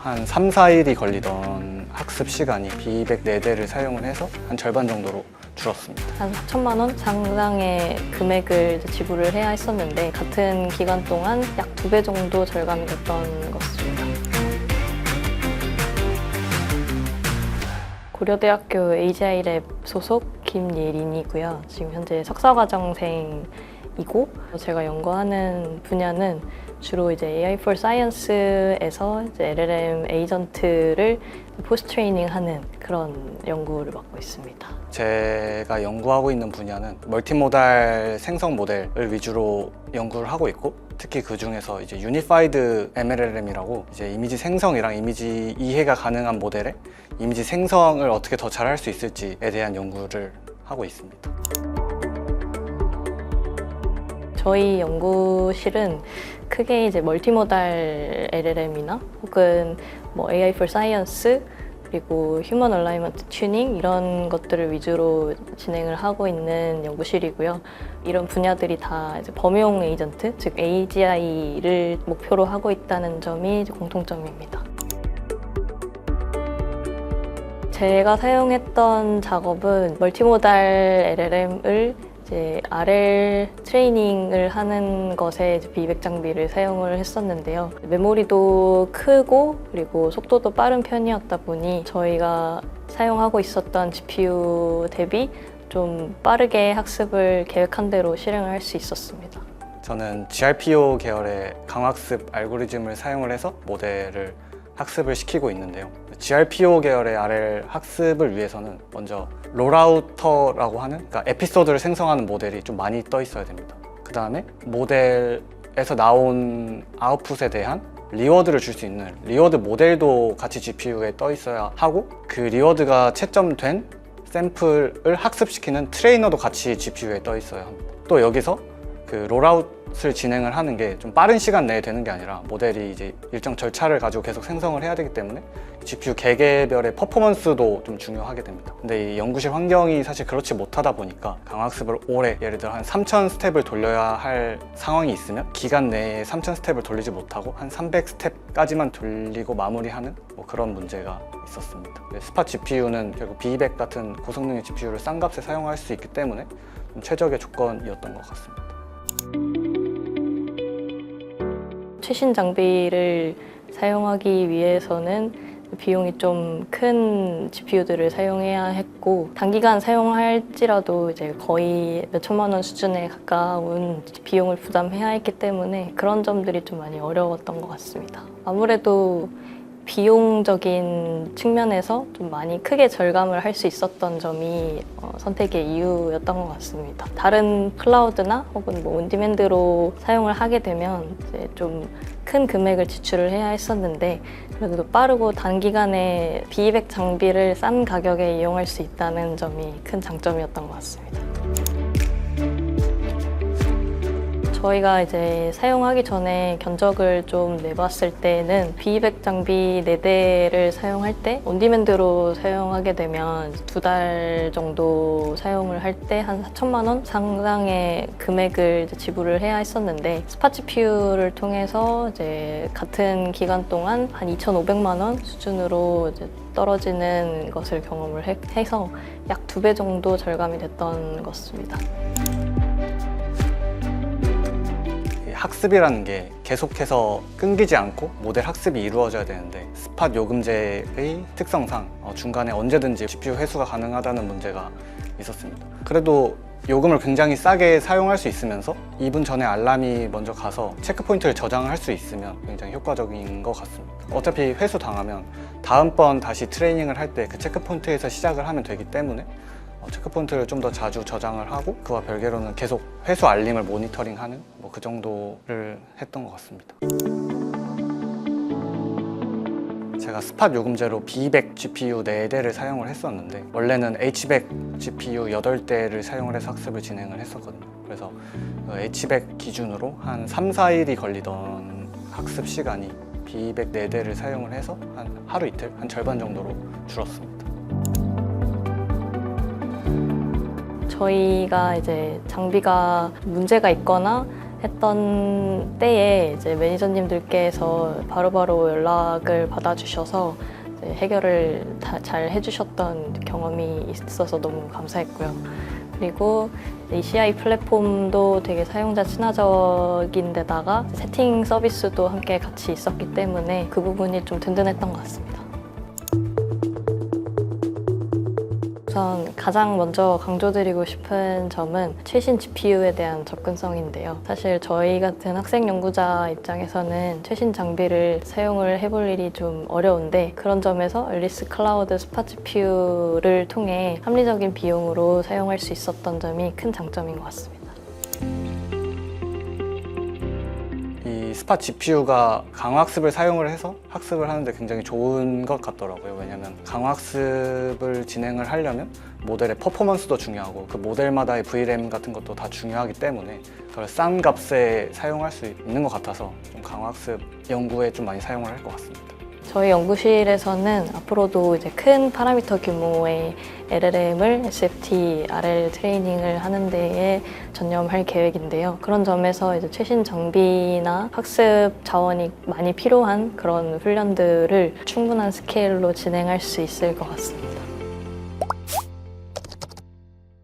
한 3, 4일이 걸리던 학습 시간이 B204대를 사용을 해서 한 절반 정도로 줄었습니다. 한 4천만 원 상당의 금액을 지불을 해야 했었는데 같은 기간 동안 약 2배 정도 절감이 됐던 것 같습니다. 고려대학교 AGI랩 소속 김예린이고요. 지금 현재 석사과정생이고 제가 연구하는 분야는 주로 이제 AI for Science에서 이제 LLM 에이전트를 포스트 트레이닝하는 그런 연구를 맡고 있습니다. 제가 연구하고 있는 분야는 멀티모달 생성 모델을 위주로 연구를 하고 있고, 특히 그 중에서 이제 유니파이드 MLLM이라고 이제 이미지 생성이랑 이미지 이해가 가능한 모델의 이미지 생성을 어떻게 더 잘할 수 있을지에 대한 연구를 하고 있습니다. 저희 연구실은 크게 이제 멀티모달 LLM이나 혹은 뭐 AI for Science 그리고 휴먼 얼라이먼트 튜닝 이런 것들을 위주로 진행을 하고 있는 연구실이고요. 이런 분야들이 다 이제 범용 에이전트, 즉 AGI를 목표로 하고 있다는 점이 이제 공통점입니다. 제가 사용했던 작업은 멀티모달 LLM을 이제 RL 트레이닝을 하는 것에 이제 B200 장비를 사용을 했었는데요. 메모리도 크고 그리고 속도도 빠른 편이었다 보니 저희가 사용하고 있었던 GPU 대비 좀 빠르게 학습을 계획한 대로 실행을 할 수 있었습니다. 저는 GRPO 계열의 강학습 알고리즘을 사용을 해서 모델을 학습을 시키고 있는데요. GRPO 계열의 RL 학습을 위해서는 먼저 롤아우터라고 하는, 그러니까 에피소드를 생성하는 모델이 좀 많이 떠 있어야 됩니다. 그 다음에 모델에서 나온 아웃풋에 대한 리워드를 줄 수 있는 리워드 모델도 같이 GPU에 떠 있어야 하고, 그 리워드가 채점된 샘플을 학습시키는 트레이너도 같이 GPU에 떠 있어야 합니다. 또 여기서 그 롤아웃을 진행을 하는 게 좀 빠른 시간 내에 되는 게 아니라 모델이 이제 일정 절차를 가지고 계속 생성을 해야 되기 때문에 GPU 개개별의 퍼포먼스도 좀 중요하게 됩니다. 근데 이 연구실 환경이 사실 그렇지 못하다 보니까 강학습을 오래, 예를 들어 한 3,000 스텝을 돌려야 할 상황이 있으면 기간 내에 3,000 스텝을 돌리지 못하고 한 300 스텝까지만 돌리고 마무리하는 뭐 그런 문제가 있었습니다. 스팟 GPU는 결국 B200 같은 고성능의 GPU를 싼 값에 사용할 수 있기 때문에 좀 최적의 조건이었던 것 같습니다. 최신 장비를 사용하기 위해서는 비용이 좀 큰 GPU들을 사용해야 했고, 단기간 사용할지라도 이제 거의 몇 천만 원 수준에 가까운 비용을 부담해야 했기 때문에 그런 점들이 좀 많이 어려웠던 것 같습니다. 아무래도 비용적인 측면에서 좀 많이 크게 절감을 할 수 있었던 점이 선택의 이유였던 것 같습니다. 다른 클라우드나 혹은 뭐 온디맨드로 사용을 하게 되면 이제 좀 큰 금액을 지출을 해야 했었는데, 그래도 빠르고 단기간에 B200 장비를 싼 가격에 이용할 수 있다는 점이 큰 장점이었던 것 같습니다. 저희가 이제 사용하기 전에 견적을 좀 내봤을 때는 B200 장비 4대를 사용할 때 온디맨드로 사용하게 되면 2달 정도 사용을 할 때 한 4천만 원 상당의 금액을 이제 지불을 해야 했었는데, 스팟 GPU를 통해서 이제 같은 기간 동안 한 2,500만 원 수준으로 이제 떨어지는 것을 경험을 해서 약 2배 정도 절감이 됐던 것 같습니다. 학습이라는 게 계속해서 끊기지 않고 모델 학습이 이루어져야 되는데, 스팟 요금제의 특성상 중간에 언제든지 GPU 회수가 가능하다는 문제가 있었습니다. 그래도 요금을 굉장히 싸게 사용할 수 있으면서 2분 전에 알람이 먼저 가서 체크포인트를 저장을 할 수 있으면 굉장히 효과적인 것 같습니다. 어차피 회수 당하면 다음번 다시 트레이닝을 할 때 그 체크포인트에서 시작을 하면 되기 때문에 체크포인트를 좀 더 자주 저장을 하고, 그와 별개로는 계속 회수 알림을 모니터링하는 뭐 그 정도를 했던 것 같습니다. 제가 스팟 요금제로 B200 GPU 4대를 사용을 했었는데, 원래는 H100 GPU 8대를 사용을 해서 학습을 진행을 했었거든요. 그래서 H100 기준으로 한 3, 4일이 걸리던 학습 시간이 B200 4대를 사용을 해서 한 하루 이틀, 한 절반 정도로 줄었습니다. 저희가 이제 장비가 문제가 있거나 했던 때에 이제 매니저님들께서 바로바로 연락을 받아주셔서 이제 해결을 다 잘 해주셨던 경험이 있어서 너무 감사했고요. 그리고 이 CI 플랫폼도 되게 사용자 친화적인 데다가 세팅 서비스도 함께 같이 있었기 때문에 그 부분이 좀 든든했던 것 같습니다. 우선 가장 먼저 강조드리고 싶은 점은 최신 GPU에 대한 접근성인데요. 사실 저희 같은 학생 연구자 입장에서는 최신 장비를 사용을 해볼 일이 좀 어려운데 그런 점에서 앨리스 클라우드 스팟 GPU를 통해 합리적인 비용으로 사용할 수 있었던 점이 큰 장점인 것 같습니다. 이 스팟 GPU가 강화학습을 사용을 해서 학습을 하는데 굉장히 좋은 것 같더라고요. 왜냐하면 강화학습을 진행을 하려면 모델의 퍼포먼스도 중요하고 그 모델마다의 VRAM 같은 것도 다 중요하기 때문에 그걸 싼 값에 사용할 수 있는 것 같아서 좀 강화학습 연구에 좀 많이 사용을 할 것 같습니다. 저희 연구실에서는 앞으로도 이제 큰 파라미터 규모의 LLM을 SFT, RL 트레이닝을 하는 데에 전념할 계획인데요. 그런 점에서 이제 최신 장비나 학습 자원이 많이 필요한 그런 훈련들을 충분한 스케일로 진행할 수 있을 것 같습니다.